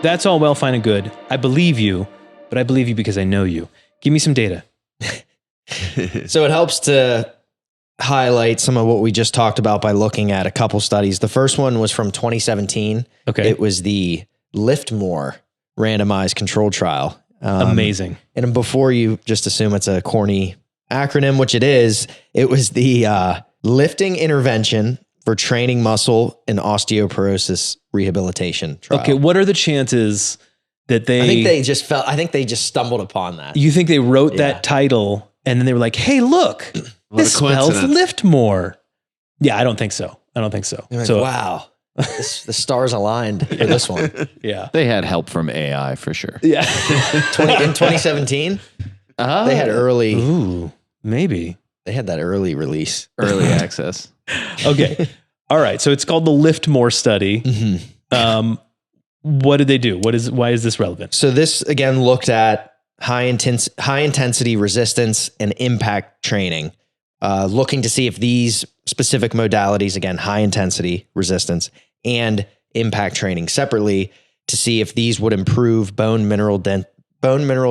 that's all well, fine, and good. I believe you, but I believe you because I know you. Give me some data. So it helps to highlight some of what we just talked about by looking at a couple studies. The first one was from 2017. Okay. It was the Lift More randomized control trial. Amazing. And before you just assume it's a corny acronym, which it is, it was the lifting intervention for training muscle and osteoporosis rehabilitation trial. Okay, what are the chances that they... I think they just stumbled upon that. You think they wrote that title and then they were like, hey, look, this spells lift more. Yeah, I don't think so. Like, so wow, the stars aligned for this one. Yeah. They had help from AI for sure. Yeah. In 2017, they had early... Ooh, maybe. They had that early release. Early access. Okay. All right. So it's called the Lift More study. Mm-hmm. What did they do? Why is this relevant? So this again looked at high intensity resistance and impact training, looking to see if these specific modalities, again, high intensity resistance and impact training separately, to see if these would improve bone mineral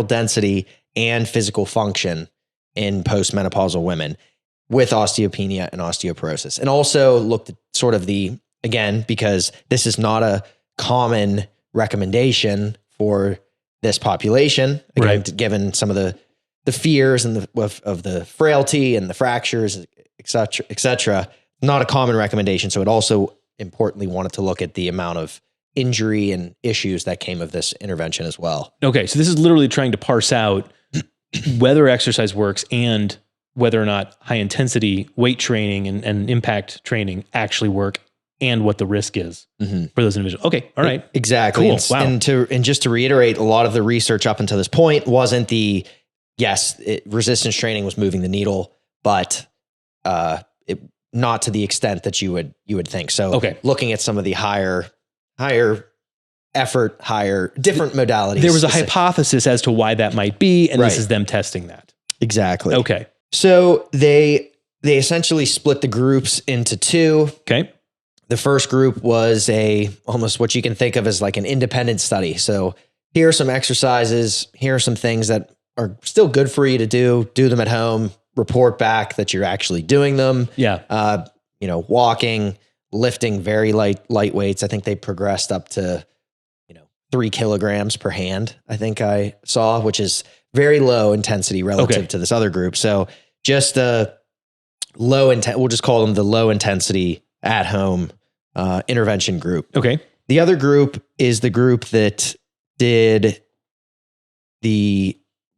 density and physical function in postmenopausal women with osteopenia and osteoporosis. And also looked at sort of again, because this is not a common recommendation for this population, again, given some of the fears and of the frailty and the fractures, et cetera, not a common recommendation. So it also importantly wanted to look at the amount of injury and issues that came of this intervention as well. Okay. So this is literally trying to parse out whether exercise works and whether or not high intensity weight training and impact training actually work and what the risk is for those individuals. Okay. All right. Exactly. Cool. Wow. And just to reiterate, a lot of the research up until this point wasn't resistance training was moving the needle, but not to the extent that you would think. So looking at some of the higher effort, different modalities. There was a hypothesis as to why that might be, and this is them testing that. Exactly. Okay. So they essentially split the groups into two. Okay. The first group was almost what you can think of as like an independent study. So here are some exercises. Here are some things that are still good for you to do them at home, report back that you're actually doing them. Yeah. Walking, lifting very light weights. I think they progressed up to, 3 kilograms per hand, I think I saw, which is very low intensity relative to this other group. So just a we'll just call them the low intensity at home intervention group. Okay. The other group is the group that did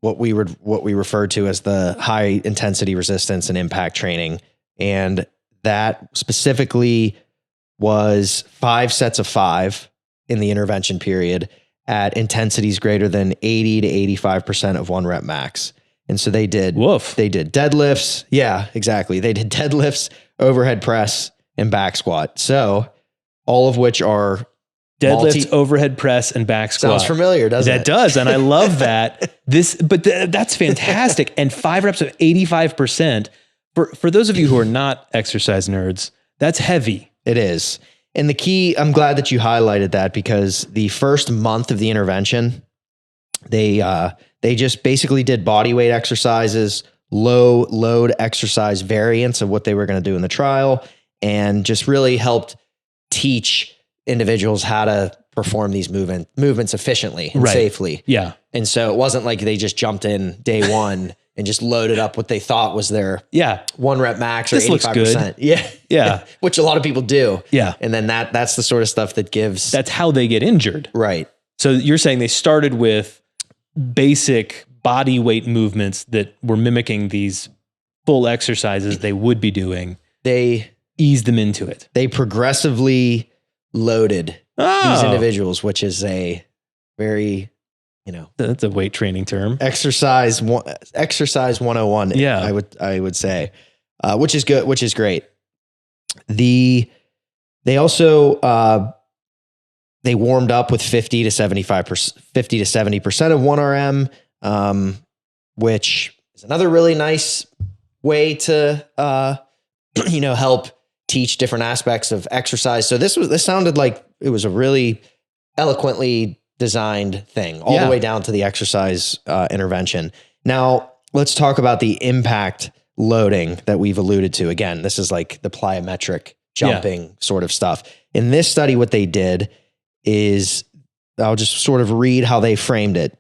what we refer to as the high intensity resistance and impact training. And that specifically was 5 sets of 5 in the intervention period at intensities greater than 80 to 85% of 1 rep max. And so they did deadlifts. Yeah, exactly. They did deadlifts, overhead press, and back squat. So all of which are deadlifts, overhead press, and back squat. Sounds familiar, doesn't it? That does. And I love that. That's fantastic. And 5 reps of 85%. For those of you who are not exercise nerds, that's heavy. It is. And the key, I'm glad that you highlighted that, because the first month of the intervention, they just basically did body weight exercises, low load exercise variants of what they were going to do in the trial, and just really helped teach individuals how to perform these movements efficiently and safely. Yeah. And so it wasn't like they just jumped in day one and just loaded up what they thought was their 1 rep max or 85%. Looks good. Yeah. Which a lot of people do. Yeah. And then that's the sort of stuff that gives... That's how they get injured. Right. So you're saying they started with basic body weight movements that were mimicking these full exercises they would be doing. They eased them into it. They progressively loaded these individuals, which is a very... that's a weight training term. Exercise 101. Yeah, I would say, which is good, which is great. They also they warmed up with 50 to 70% of 1RM, which is another really nice way to help teach different aspects of exercise. So this sounded like it was a really eloquently designed thing, all the way down to the exercise intervention. Now, let's talk about the impact loading that we've alluded to. Again, this is like the plyometric jumping sort of stuff. In this study, what they did is, I'll just sort of read how they framed it.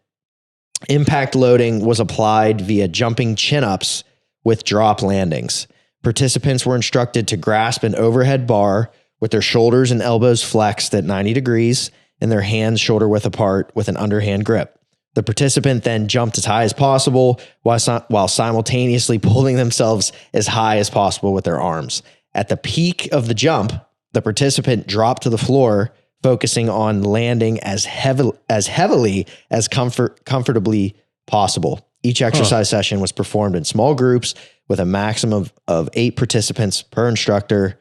Impact loading was applied via jumping chin-ups with drop landings. Participants were instructed to grasp an overhead bar with their shoulders and elbows flexed at 90 degrees and their hands shoulder width apart with an underhand grip. The participant then jumped as high as possible while simultaneously pulling themselves as high as possible with their arms. At the peak of the jump, the participant dropped to the floor, focusing on landing as heavily as comfortably possible. Each exercise session was performed in small groups with a maximum of 8 participants per instructor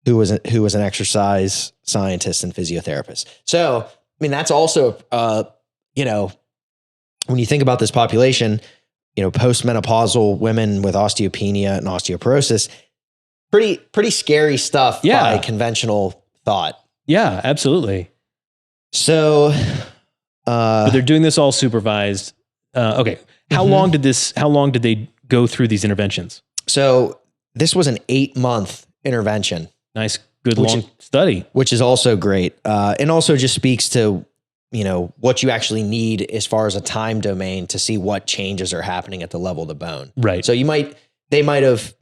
who was an exercise scientist and physiotherapist. So, I mean, that's also, when you think about this population, postmenopausal women with osteopenia and osteoporosis, pretty scary stuff by conventional thought. Yeah, absolutely. So, but they're doing this all supervised. Okay. How long did they go through these interventions? So this was an 8-month intervention. Nice, good long study. Which is also great. And also just speaks to, what you actually need as far as a time domain to see what changes are happening at the level of the bone. Right. So they might have,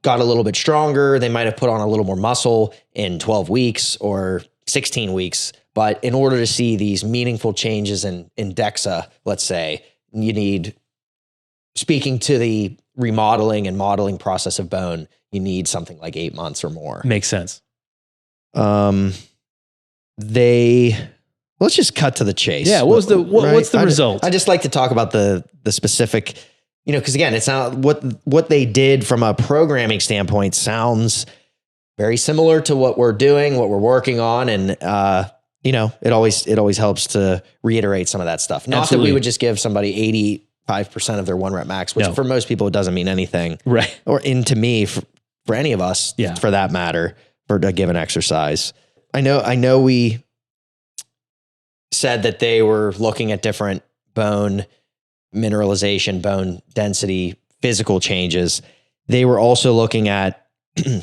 got a little bit stronger. They might have put on a little more muscle in 12 weeks or 16 weeks. But in order to see these meaningful changes in DEXA, let's say, you need, speaking to the remodeling and modeling process of bone, you need something like 8 months or more. Makes sense. Let's just cut to the chase. Yeah. What's the result? I just like to talk about the specific, because again, it's not what they did from a programming standpoint sounds very similar to what we're doing, what we're working on. And, it always helps to reiterate some of that stuff. Not Absolutely. That we would just give somebody 85% of their 1 rep max, which for most people, it doesn't mean anything. Right. Or to me, for any of us, for that matter, for a given exercise. I know we said that they were looking at different bone mineralization, bone density, physical changes. They were also looking at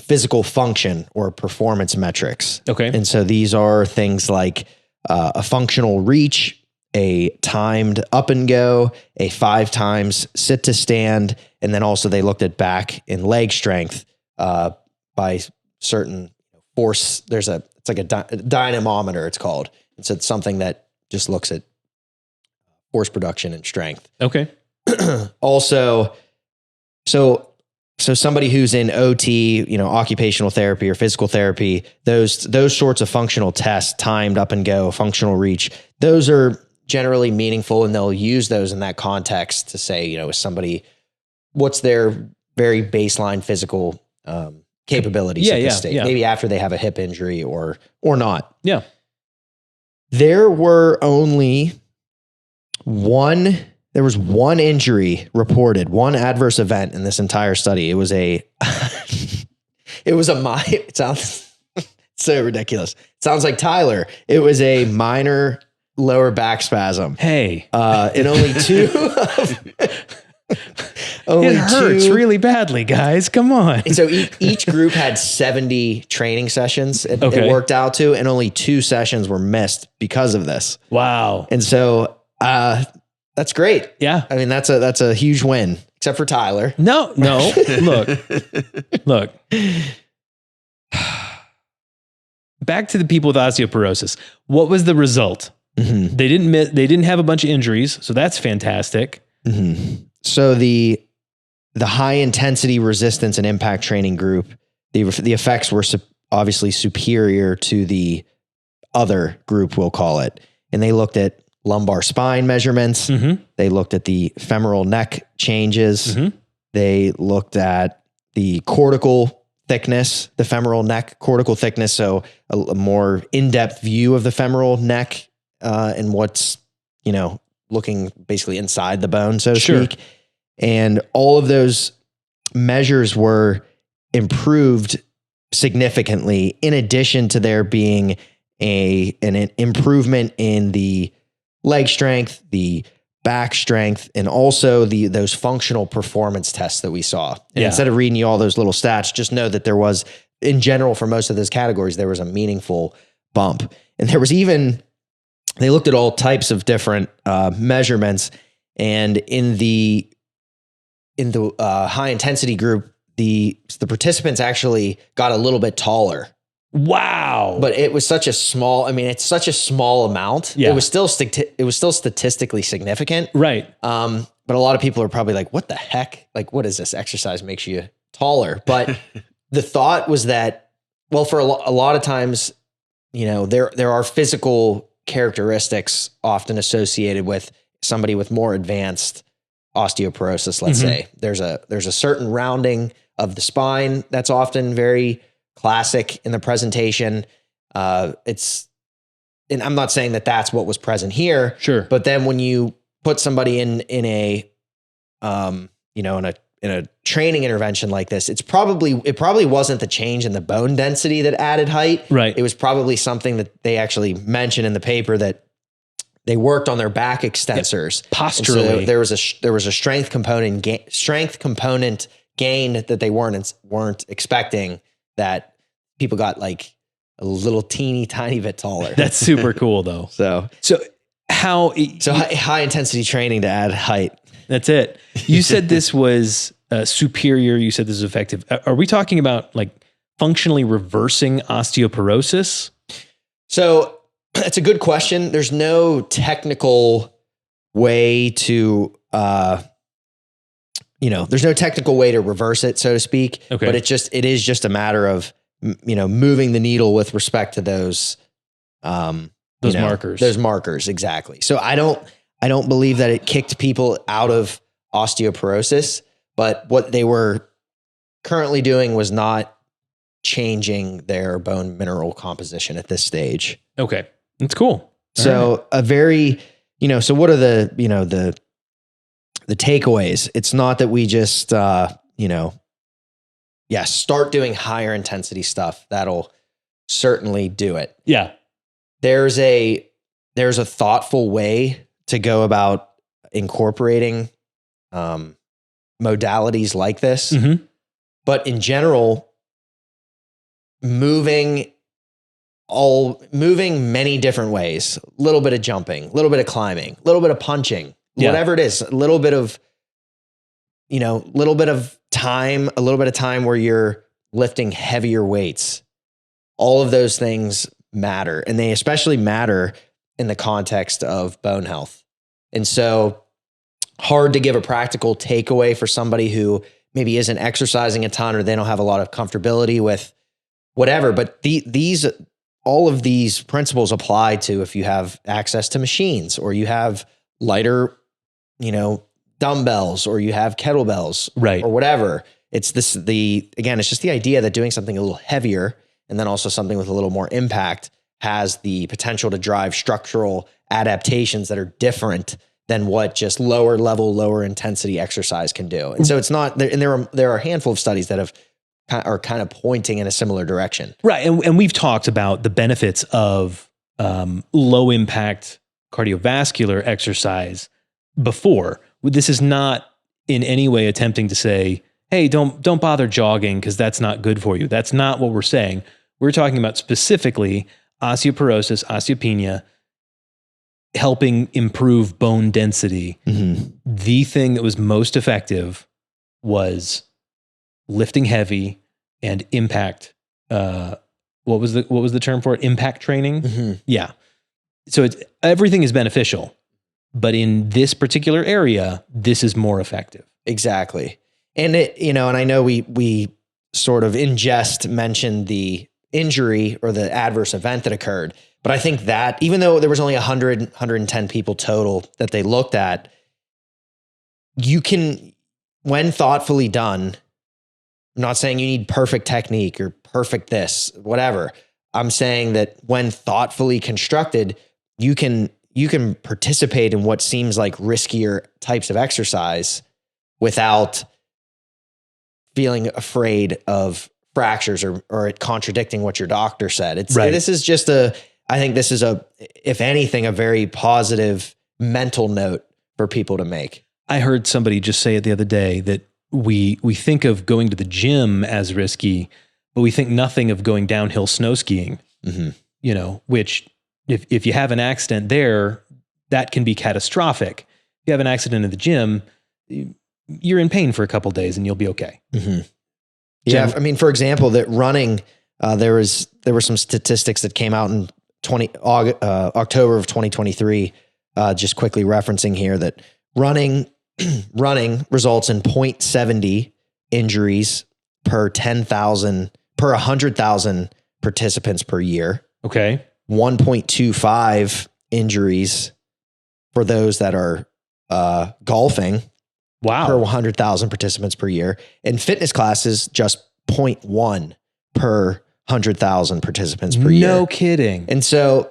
physical function or performance metrics. Okay. And so these are things like a functional reach, a timed up and go, a 5 times sit to stand. And then also they looked at back and leg strength by certain force. It's like a dynamometer, it's called. So it's something that just looks at force production and strength. Okay. Also, so somebody who's in OT, occupational therapy or physical therapy, those sorts of functional tests, timed up and go, functional reach, those are generally meaningful, and they'll use those in that context to say, is somebody, what's their very baseline physical capabilities at this stage? Yeah. Maybe after they have a hip injury or not. Yeah. There was one injury reported, one adverse event in this entire study. It sounds so ridiculous. It sounds like Tyler. It was a minor lower back spasm. Hey. And only it hurts really badly, guys. Come on. And so each group had 70 training sessions it worked out to, and only 2 sessions were missed because of this. Wow. And so that's great. Yeah. I mean, that's a huge win, except for Tyler. No. Look. Back to the people with osteoporosis. What was the result? Mm-hmm. They didn't have a bunch of injuries, so that's fantastic. Mm-hmm. So the high intensity resistance and impact training group, the effects were obviously superior to the other group, we'll call it. And they looked at lumbar spine measurements. Mm-hmm. They looked at the femoral neck changes. Mm-hmm. They looked at the cortical thickness, the femoral neck cortical thickness. So a more in-depth view of the femoral neck and what's, looking basically inside the bone, so to speak. And all of those measures were improved significantly, in addition to there being an improvement in the leg strength, the back strength, and also those functional performance tests that we saw. And instead of reading you all those little stats, just know that there was, in general, for most of those categories, there was a meaningful bump. And there was even, they looked at all types of different measurements. And in the high intensity group, the participants actually got a little bit taller. Wow. But it was such a small, it's such a small amount. Yeah. It was still statistically significant. Right. But a lot of people are probably like, what the heck? Like, what is this exercise makes you taller? But the thought was that, well, for a lot of times, there are physical characteristics often associated with somebody with more advanced osteoporosis. Let's say there's a certain rounding of the spine that's often very classic in the presentation. And I'm not saying that that's what was present here. Sure. But then when you put somebody in a training intervention like this, it probably wasn't the change in the bone density that added height. Right. It was probably something that they actually mentioned in the paper, that they worked on their back extensors. Posturally. So there was a strength component gain that they weren't expecting, that people got like a little teeny tiny bit taller. That's super cool though. So high intensity training to add height. That's it. You said this was superior. You said this is effective. Are we talking about like functionally reversing osteoporosis? So that's a good question. There's no technical way to, there's no technical way to reverse it, so to speak. Okay. But it is just a matter of, moving the needle with respect to those markers. Those markers, exactly. So I don't believe that it kicked people out of osteoporosis, but what they were currently doing was not changing their bone mineral composition at this stage. Okay. That's cool. So so what are the takeaways? It's not that we just, start doing higher intensity stuff. That'll certainly do it. Yeah. There's a thoughtful way to go about incorporating modalities like this. Mm-hmm. But in general, moving many different ways, a little bit of jumping, a little bit of climbing, a little bit of punching, whatever it is, a little bit of time where you're lifting heavier weights. All of those things matter, and they especially matter in the context of bone health. And so hard to give a practical takeaway for somebody who maybe isn't exercising a ton, or they don't have a lot of comfortability with whatever. But all of these principles apply to if you have access to machines, or you have lighter, dumbbells, or you have kettlebells, right, or whatever. It's just the idea that doing something a little heavier, and then also something with a little more impact, has the potential to drive structural adaptations that are different than what just lower intensity exercise can do. And so it's not, and there are a handful of studies that are kind of pointing in a similar direction. Right. And we've talked about the benefits of low impact cardiovascular exercise before. This is not in any way attempting to say, hey, don't bother jogging because that's not good for you. That's not what we're saying. We're talking about specifically osteoporosis, osteopenia, helping improve bone density. Mm-hmm. The thing that was most effective was lifting heavy and impact. What was the term for it? Impact training. Mm-hmm. Yeah. So everything is beneficial, but in this particular area, this is more effective. Exactly. And and I know we sort of in jest mentioned the injury or the adverse event that occurred, but I think that even though there was only 110 people total that they looked at, you can, when thoughtfully done, I'm not saying you need perfect technique or perfect this, whatever. I'm saying that when thoughtfully constructed, you can participate in what seems like riskier types of exercise without feeling afraid of fractures or it contradicting what your doctor said. This is just I think this is if anything, a very positive mental note for people to make. I heard somebody just say it the other day that we think of going to the gym as risky, but we think nothing of going downhill snow skiing, you know, which if you have an accident there, that can be catastrophic. If you have an accident in the gym, you're in pain for a couple of days and you'll be okay. Yeah. I mean, for example, that running, there were some statistics that came out in October of 2023, just quickly referencing here that running results in 0.70 injuries per 100,000 participants per year. Okay. 1.25 injuries for those that are golfing. Wow. Per 100,000 participants per year. And fitness classes, just 0.1 per 100,000 participants per year. No kidding. And so,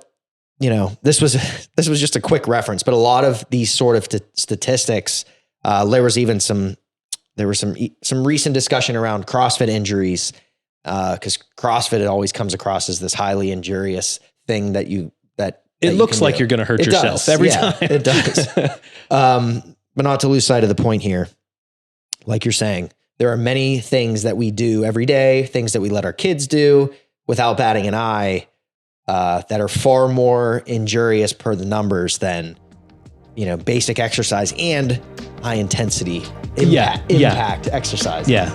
you know, this was just a quick reference, but a lot of these sort of statistics, there was some recent discussion around CrossFit injuries, because CrossFit, it always comes across as this highly injurious thing that it looks like you're going to hurt yourself every time. It does. But not to lose sight of the point here. Like you're saying, there are many things that we do every day, things that we let our kids do without batting an eye, that are far more injurious per the numbers than, you know, basic exercise and high intensity impact exercise. Yeah.